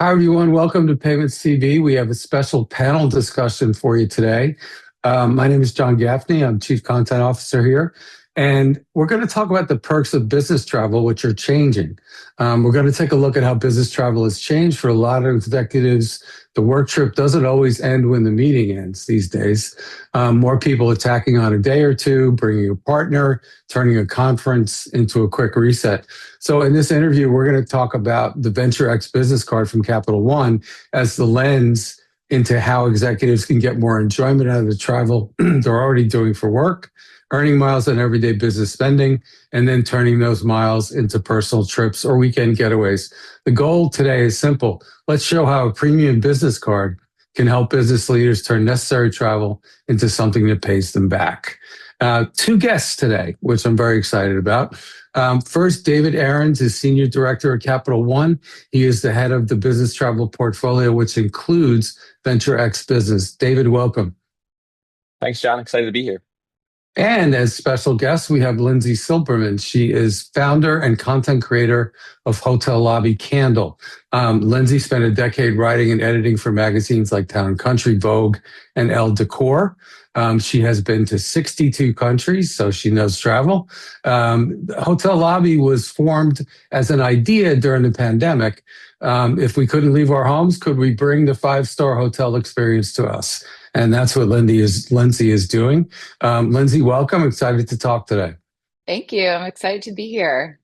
Hi, everyone. Welcome to Payments TV. We have a special panel discussion for you today. My name is John Gaffney. I'm Chief Content Officer here. And we're going to talk about the perks of business travel, which are changing. We're going to take a look at how business travel has changed for a lot of executives. The work trip doesn't always end when the meeting ends these days. More people are tacking on a day or two, bringing a partner, turning a conference into a quick reset. So in this interview, we're going to talk about the Venture X business card from Capital One as the lens into how executives can get more enjoyment out of the travel they're already doing for work, earning miles on everyday business spending, and then turning those miles into personal trips or weekend getaways. The goal today is simple. Let's show how a premium business card can help business leaders turn necessary travel into something that pays them back. Two guests today, which I'm very excited about. First, David Ahrens is Senior Director at Capital One. He is the head of the business travel portfolio, which includes Venture X Business. David, welcome. Thanks, John. Excited to be here. And as special guest, we have Lindsay Silberman. She is founder and content creator of Hotel Lobby Candle. Lindsay spent a decade writing and editing for magazines like Town & Country, Vogue, and Elle Decor. She has been to 62 countries, so she knows travel. Hotel Lobby was formed as an idea during the pandemic. If we couldn't leave our homes, could we bring the five-star hotel experience to us? And that's what Lindsay is doing. Lindsay, welcome. Excited to talk today. Thank you. I'm excited to be here.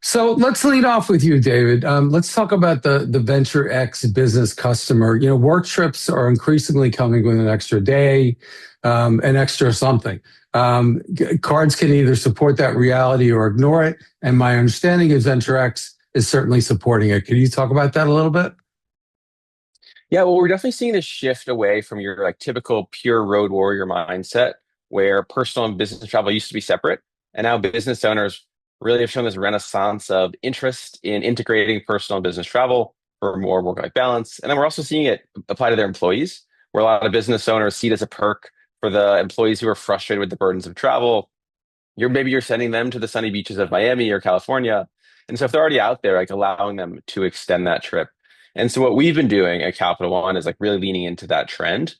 So let's lead off with you, David. Let's talk about the Venture X business customer. You know, work trips are increasingly coming with an extra day, an extra something. Cards can either support that reality or ignore it. And my understanding is Venture X is certainly supporting it. Can you talk about that a little bit? Yeah, well, we're definitely seeing this shift away from your typical pure road warrior mindset where personal and business travel used to be separate. And now business owners really have shown this renaissance of interest in integrating personal and business travel for more work-life balance. And then we're also seeing it apply to their employees, where a lot of business owners see it as a perk for the employees who are frustrated with the burdens of travel. Maybe you're sending them to the sunny beaches of Miami or California. And so if they're already out there, allowing them to extend that trip. And so what we've been doing at Capital One is really leaning into that trend.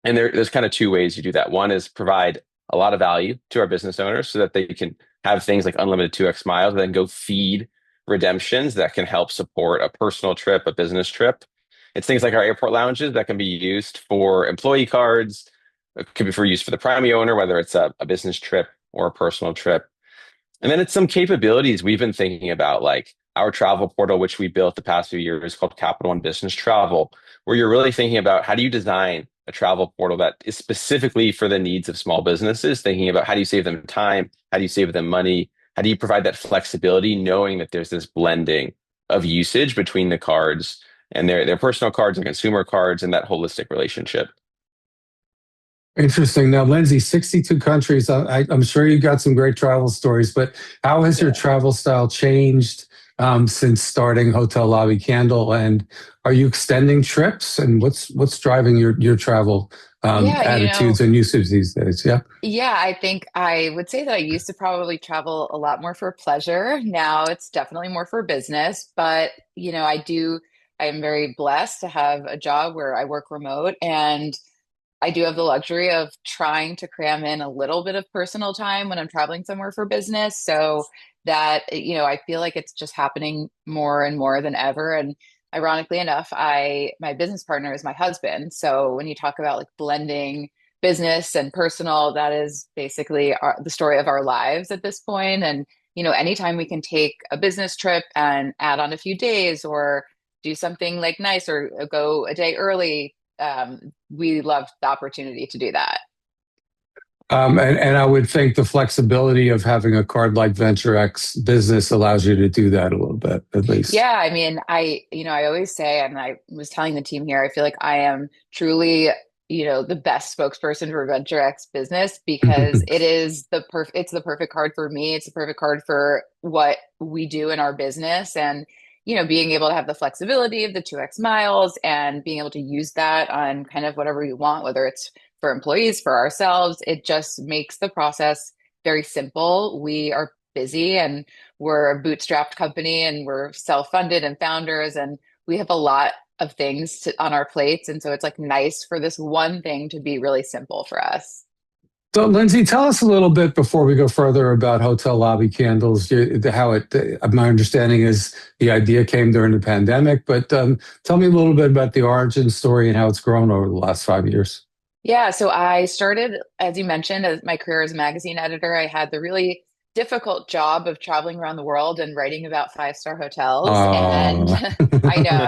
And there's kind of two ways you do that. One is provide a lot of value to our business owners so that they can have things like unlimited 2x miles, and then go feed redemptions that can help support a personal trip, a business trip. It's things like our airport lounges that can be used for employee cards. It could be for use for the primary owner, whether it's a business trip or a personal trip. And then it's some capabilities we've been thinking about, like our travel portal, which we built the past few years called Capital One Business Travel, where you're really thinking about how do you design a travel portal that is specifically for the needs of small businesses, thinking about how do you save them time, how do you save them money, how do you provide that flexibility, knowing that there's this blending of usage between the cards and their personal cards and consumer cards and that holistic relationship. Interesting. Now, Lindsay, 62 countries. I'm sure you've got some great travel stories, but how has your Yeah. travel style changed since starting Hotel Lobby Candle? And are you extending trips? And what's driving your travel Yeah, attitudes and usage these days? Yeah. yeah, I think I would say that I used to probably travel a lot more for pleasure. Now it's definitely more for business, but I am very blessed to have a job where I work remote and I do have the luxury of trying to cram in a little bit of personal time when I'm traveling somewhere for business. So that, I feel like it's just happening more and more than ever. And ironically enough, my business partner is my husband. So when you talk about like blending business and personal, that is basically the story of our lives at this point. And, anytime we can take a business trip and add on a few days or do something like nice or go a day early, we love the opportunity to do that. And I would think the flexibility of having a card like Venture X Business allows you to do that a little bit, at least. Yeah, I mean, I always say, and I was telling the team here, I feel like I am truly, the best spokesperson for Venture X Business because it's the perfect card for me. It's the perfect card for what we do in our business. And, being able to have the flexibility of the 2x miles and being able to use that on kind of whatever you want, whether it's for employees, for ourselves, it just makes the process very simple. We are busy and we're a bootstrapped company and we're self-funded and founders and we have a lot of things on our plates. And so it's like nice for this one thing to be really simple for us. So, Lindsay, tell us a little bit before we go further about hotel lobby candles. How it, my understanding is the idea came during the pandemic, but tell me a little bit about the origin story and how it's grown over the last 5 years. Yeah, so I started, as you mentioned, as my career as a magazine editor. I had the really difficult job of traveling around the world and writing about five-star hotels. And Uh, I know.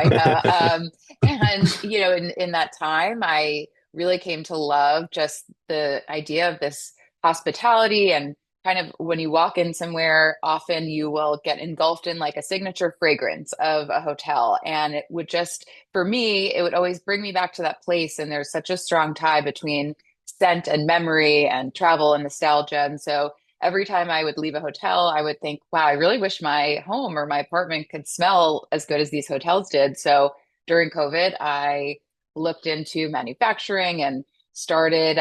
And in that time, I really came to love just the idea of this hospitality and kind of when you walk in somewhere, often you will get engulfed in like a signature fragrance of a hotel. And it would just for me, it would always bring me back to that place. And there's such a strong tie between scent and memory and travel and nostalgia. And so every time I would leave a hotel, I would think, wow, I really wish my home or my apartment could smell as good as these hotels did. So during COVID, I looked into manufacturing and started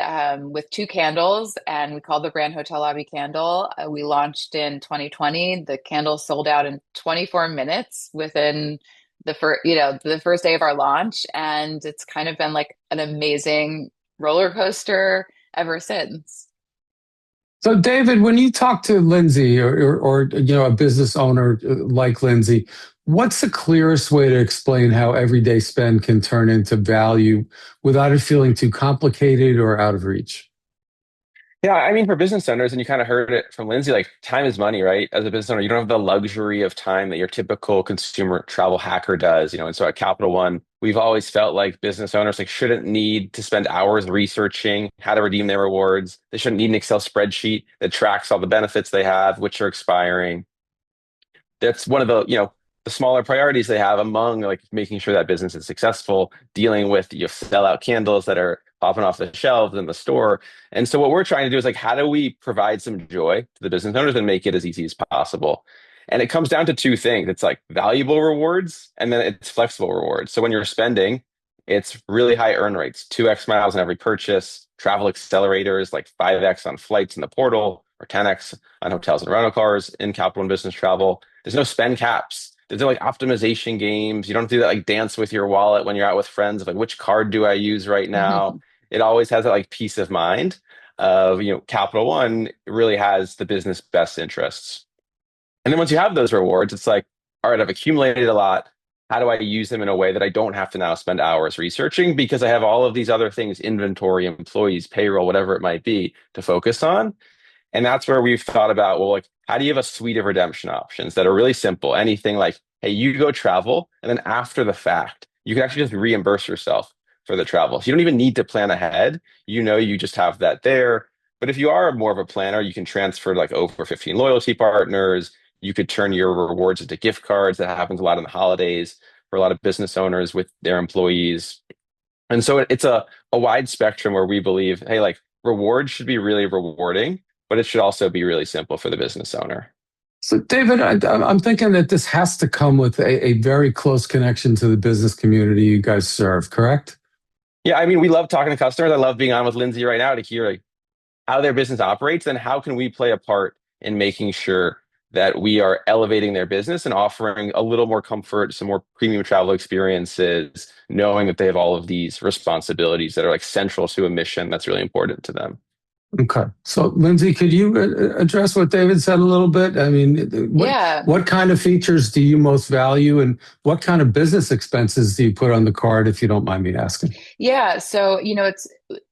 with two candles, and we called the brand Hotel Lobby Candle. We launched in 2020. The candle sold out in 24 minutes within the first day of our launch, and it's kind of been like an amazing roller coaster ever since. So, David, when you talk to Lindsay or a business owner like Lindsay, what's the clearest way to explain how everyday spend can turn into value without it feeling too complicated or out of reach? Yeah, I mean, for business owners, and you kind of heard it from Lindsay, like time is money, right? As a business owner, you don't have the luxury of time that your typical consumer travel hacker does, And so at Capital One, we've always felt like business owners like shouldn't need to spend hours researching how to redeem their rewards. They shouldn't need an Excel spreadsheet that tracks all the benefits they have, which are expiring. That's one of the smaller priorities they have among like making sure that business is successful, dealing with sell out candles that are popping off the shelves in the store. And so what we're trying to do is like how do we provide some joy to the business owners and make it as easy as possible? And it comes down to two things. It's like valuable rewards and then it's flexible rewards. So when you're spending, it's really high earn rates, 2x miles on every purchase, travel accelerators like 5x on flights in the portal or 10x on hotels and rental cars in Capital and Business Travel. There's no spend caps. There's no like optimization games. You don't do that like dance with your wallet when you're out with friends of like which card do I use right now. It always has that like peace of mind of Capital One really has the business best interests. And then once you have those rewards, it's like, all right, I've accumulated a lot. How do I use them in a way that I don't have to now spend hours researching because I have all of these other things, inventory, employees, payroll, whatever it might be, to focus on. And that's where we've thought about, well, like, how do you have a suite of redemption options that are really simple? Anything like, hey, you go travel, and then after the fact, you can actually just reimburse yourself for the travel. So you don't even need to plan ahead. You just have that there. But if you are more of a planner, you can transfer like over 15 loyalty partners. You could turn your rewards into gift cards. That happens a lot in the holidays for a lot of business owners with their employees. And so it's a wide spectrum where we believe, hey, like rewards should be really rewarding, but it should also be really simple for the business owner. So, David, I'm thinking that this has to come with a very close connection to the business community you guys serve, correct? Yeah, I mean, we love talking to customers. I love being on with Lindsay right now to hear like, how their business operates and how can we play a part in making sure that we are elevating their business and offering a little more comfort, some more premium travel experiences, knowing that they have all of these responsibilities that are like central to a mission that's really important to them. Okay. So, Lindsay, could you address what David said a little bit? I mean, Yeah. what kind of features do you most value, and what kind of business expenses do you put on the card, if you don't mind me asking? Yeah. So, it's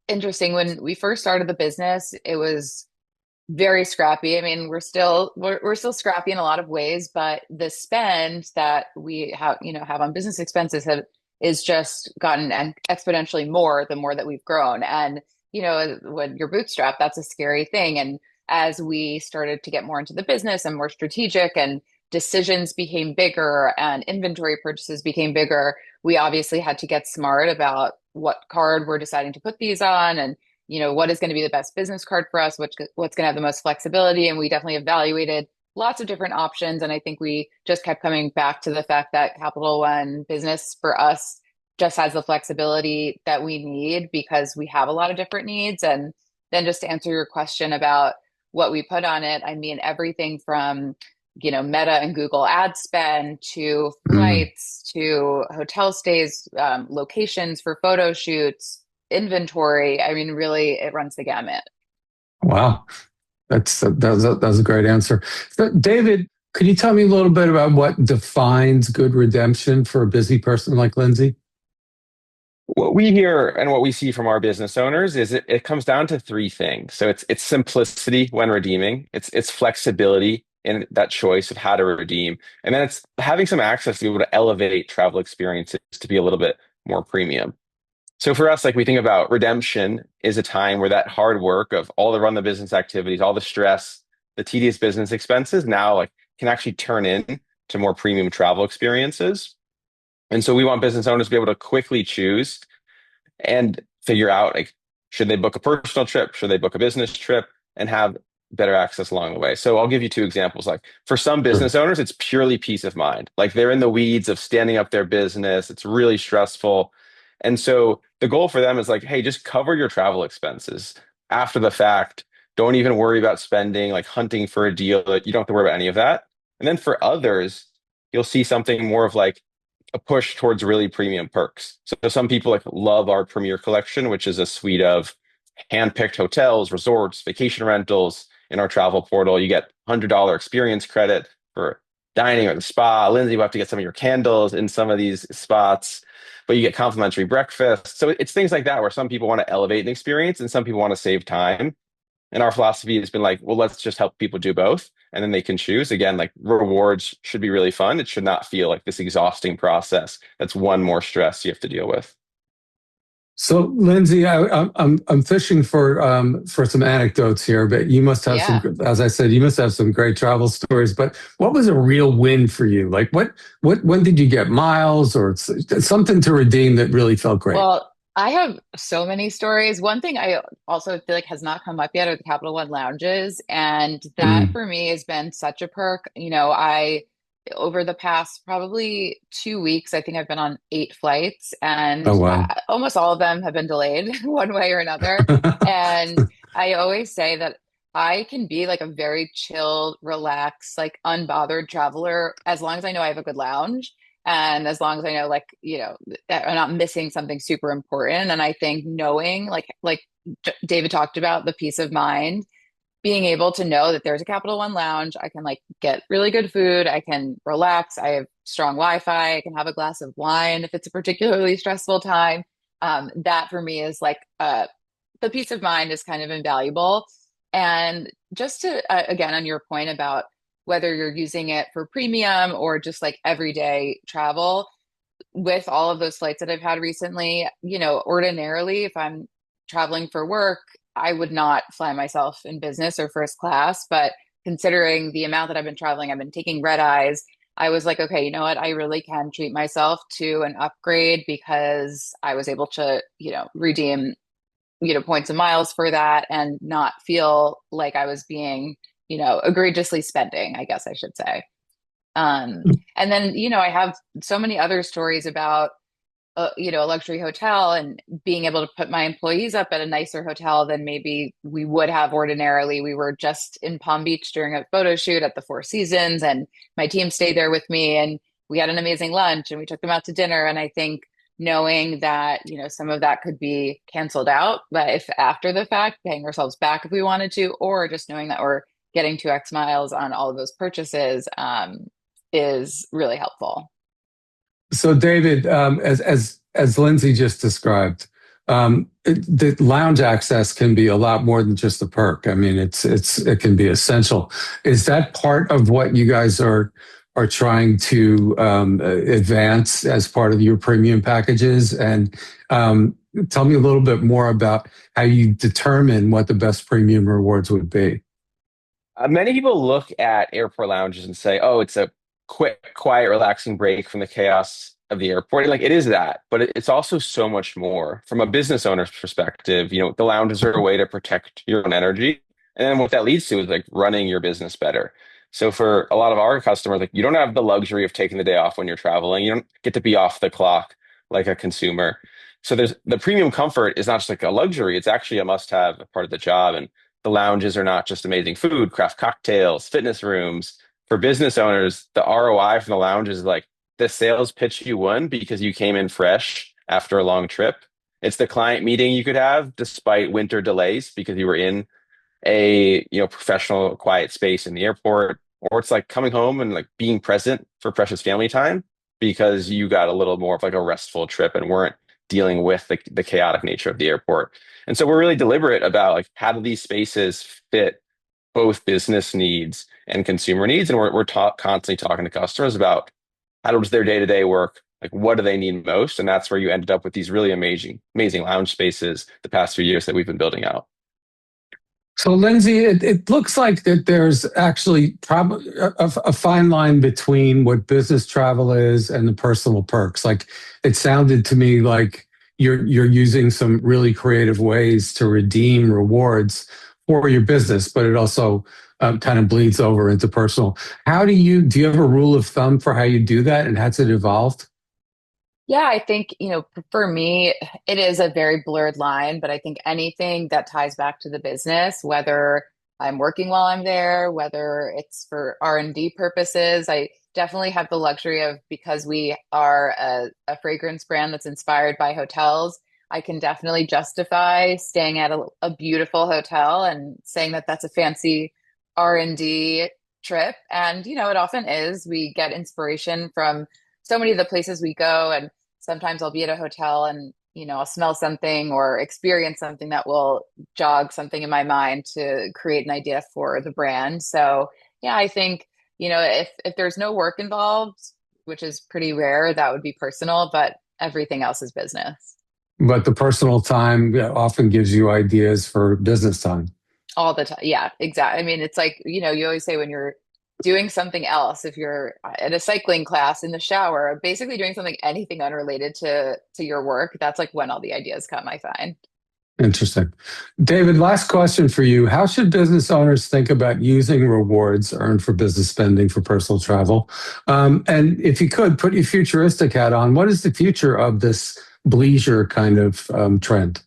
interesting. When we first started the business, it was very scrappy. I mean, we're still scrappy in a lot of ways, but the spend that we have on business expenses is just gotten exponentially more the more that we've grown. And when you're bootstrapped, that's a scary thing. And as we started to get more into the business and more strategic and decisions became bigger and inventory purchases became bigger, we obviously had to get smart about what card we're deciding to put these on and what is going to be the best business card for us, what's going to have the most flexibility. And we definitely evaluated lots of different options. And I think we just kept coming back to the fact that Capital One Business for us just has the flexibility that we need because we have a lot of different needs. And then just to answer your question about what we put on it, I mean, everything from Meta and Google ad spend to Mm, flights to hotel stays, locations for photo shoots, inventory. I mean, really, it runs the gamut. wow. That's a great answer. So, David, could you tell me a little bit about what defines good redemption for a busy person like Lindsay? What we hear and what we see from our business owners is it comes down to three things. So it's simplicity when redeeming, it's flexibility in that choice of how to redeem, and then it's having some access to be able to elevate travel experiences to be a little bit more premium. So for us, like we think about redemption is a time where that hard work of all the run the business activities, all the stress, the tedious business expenses now like can actually turn in to more premium travel experiences. And so we want business owners to be able to quickly choose and figure out like should they book a personal trip, should they book a business trip, and have better access along the way. So I'll give you two examples. Like for some Sure. business owners, it's purely peace of mind. Like they're in the weeds of standing up their business. It's really stressful. And so the goal for them is like, hey, just cover your travel expenses after the fact. Don't even worry about spending, like hunting for a deal. You don't have to worry about any of that. And then for others, you'll see something more of like a push towards really premium perks. So some people like love our Premier Collection, which is a suite of handpicked hotels, resorts, vacation rentals in our travel portal. You get $100 experience credit for dining at the spa. Lindsay will have to get some of your candles in some of these spots, but you get complimentary breakfast. So it's things like that where some people want to elevate an experience and some people want to save time. And our philosophy has been like, well, let's just help people do both. And then they can choose. Again, like rewards should be really fun. It should not feel like this exhausting process. That's one more stress you have to deal with. So, Lindsay, I'm fishing for some anecdotes here, but you must have some, Yeah. as I said, you must have some great travel stories. But what was a real win for you? Like, when did you get miles or something to redeem that really felt great? Well, I have so many stories. One thing I also feel like has not come up yet are the Capital One lounges. And that Mm. for me has been such a perk. Over the past probably 2 weeks, I think I've been on 8 flights, Oh and wow. almost all of them have been delayed one way or another. And I always say that I can be like a very chill, relaxed, like unbothered traveler as long as I know I have a good lounge. And as long as I know, like, that I'm not missing something super important. And I think knowing, David talked about, the peace of mind, being able to know that there's a Capital One lounge, I can like get really good food, I can relax, I have strong Wi-Fi, I can have a glass of wine if it's a particularly stressful time. That for me is like the peace of mind is kind of invaluable. And just to again on your point about whether you're using it for premium or just like everyday travel, with all of those flights that I've had recently, ordinarily, if I'm traveling for work, I would not fly myself in business or first class. But considering the amount that I've been traveling, I've been taking red eyes. I was like, okay, you know what? I really can treat myself to an upgrade because I was able to, redeem, points and miles for that and not feel like I was being, egregiously spending, I guess I should say. Um, and then, I have so many other stories about, a luxury hotel and being able to put my employees up at a nicer hotel than maybe we would have ordinarily. We were just in Palm Beach during a photo shoot at the Four Seasons, and my team stayed there with me, and we had an amazing lunch, and we took them out to dinner. And I think knowing that, some of that could be canceled out, but if after the fact, paying ourselves back if we wanted to, or just knowing that we're getting 2x miles on all of those purchases, is really helpful. So, David, as Lindsay just described, the lounge access can be a lot more than just a perk. I mean, it can be essential. Is that part of what you guys are trying to advance as part of your premium packages? And tell me a little bit more about how you determine what the best premium rewards would be. Many people look at airport lounges and say, oh, it's a quick, quiet, relaxing break from the chaos of the airport. And like it is that, but it's also so much more. From a business owner's perspective, the lounges are a way to protect your own energy. And then what that leads to is like running your business better. So for a lot of our customers, like you don't have the luxury of taking the day off when you're traveling. You don't get to be off the clock like a consumer. So there's the premium comfort is not just like a luxury, it's actually a must-have part of the job. And the lounges are not just amazing food, craft cocktails, fitness rooms, For business owners, the ROI from the lounge is like the sales pitch you won because you came in fresh after a long trip. It's the client meeting you could have despite winter delays because you were in a professional quiet space in the airport, or it's like coming home and like being present for precious family time because you got a little more of like a restful trip and weren't dealing with the chaotic nature of the airport. And so we're really deliberate about like how do these spaces fit both business needs and consumer needs, and we're constantly talking to customers about how does their day-to-day work, like what do they need most, and that's where you ended up with these really amazing lounge spaces the past few years that we've been building out. So, Lindsay, it looks like that there's actually probably a fine line between what business travel is and the personal perks. Like it sounded to me like you're using some really creative ways to redeem rewards for your business, but it also kind of bleeds over into personal. Do you have a rule of thumb for how you do that, and has it evolved? Yeah, I think, for me, it is a very blurred line, but I think anything that ties back to the business, whether I'm working while I'm there, whether it's for R&D purposes, I definitely have the luxury of, because we are a fragrance brand that's inspired by hotels, I can definitely justify staying at a beautiful hotel and saying that that's a fancy R&D trip. And, it often is. We get inspiration from so many of the places we go, and sometimes I'll be at a hotel and I'll smell something or experience something that will jog something in my mind to create an idea for the brand. So yeah, I think if there's no work involved, which is pretty rare, that would be personal, but everything else is business. But the personal time, yeah, often gives you ideas for business time. All the time. Yeah, exactly. I mean, it's like, you always say when you're doing something else, if you're at a cycling class in the shower, basically doing something, anything unrelated to your work, that's like when all the ideas come, I find. Interesting. David, last question for you. How should business owners think about using rewards earned for business spending for personal travel? And if you could put your futuristic hat on, what is the future of this bleisure kind of trend?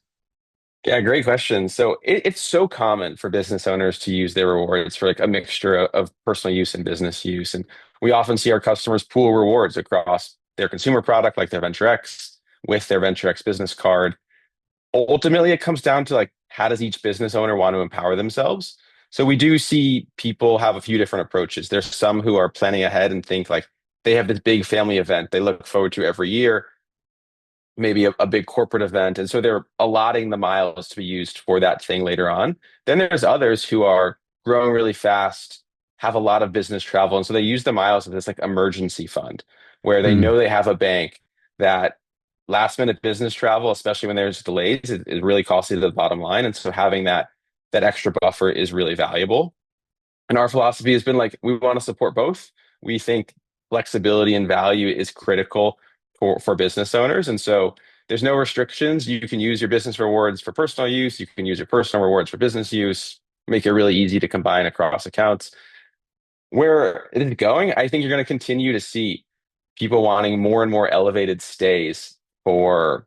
Yeah, great question. So it's so common for business owners to use their rewards for like a mixture of personal use and business use. And we often see our customers pool rewards across their consumer product, like their Venture X, with their Venture X business card. Ultimately, it comes down to like, how does each business owner want to empower themselves? So we do see people have a few different approaches. There's some who are planning ahead and think like they have this big family event they look forward to every year, maybe a big corporate event. And so they're allotting the miles to be used for that thing later on. Then there's others who are growing really fast, have a lot of business travel. And so they use the miles of this like emergency fund where they Hmm. know they have a bank that last minute business travel, especially when there's delays, is really costly to the bottom line. And so having that extra buffer is really valuable. And our philosophy has been like, we want to support both. We think flexibility and value is critical for business owners. And so there's no restrictions. You can use your business rewards for personal use. You can use your personal rewards for business use, make it really easy to combine across accounts. Where it is going, I think you're going to continue to see people wanting more and more elevated stays for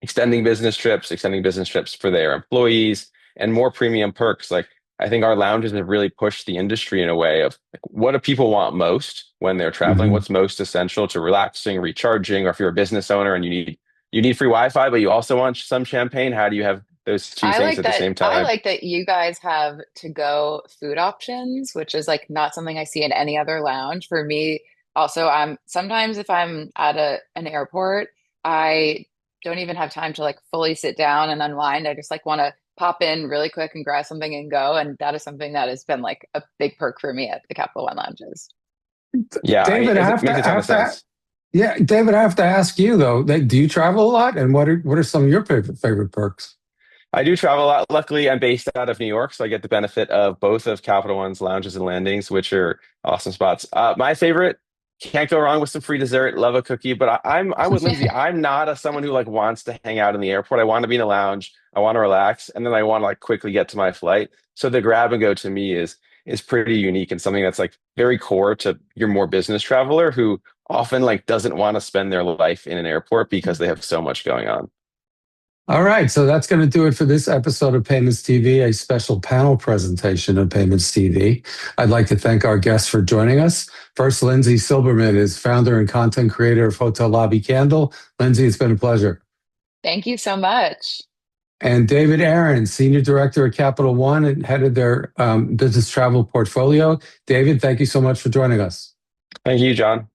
extending business trips for their employees, and more premium perks. Like I think our lounges have really pushed the industry in a way of like, what do people want most when they're traveling? Hmm. What's most essential to relaxing, recharging, or if you're a business owner and you need free Wi-Fi, but you also want some champagne. How do you have those two I things like at the that. same I time? like that you guys have to go food options, which is like not something I see in any other lounge. For me, also, I'm sometimes if I'm at an airport, I don't even have time to like fully sit down and unwind. I just like want to pop in really quick and grab something and go. And that is something that has been like a big perk for me at the Capital One lounges. Yeah, David, it makes a I ton of have to, sense. yeah, David, I have to ask you though, like, do you travel a lot, and what are some of your favorite perks? I do travel a lot. Luckily, I'm based out of New York, so I get the benefit of both of Capital One's lounges and landings, which are awesome spots. My favorite, can't go wrong with some free dessert. Love a cookie, but I'm with Lindsay. I'm not someone who like wants to hang out in the airport. I want to be in a lounge. I want to relax, and then I want to like quickly get to my flight. So the grab and go to me is pretty unique and something that's like very core to your more business traveler who often like doesn't want to spend their life in an airport because they have so much going on. All right, so that's going to do it for this episode of Payments TV, a special panel presentation of Payments TV. I'd like to thank our guests for joining us. First, Lindsay Silberman is founder and content creator of Hotel Lobby Candle. Lindsay, it's been a pleasure. Thank you so much. And David Aaron, Senior Director at Capital One and headed their business travel portfolio. David, thank you so much for joining us. Thank you, John.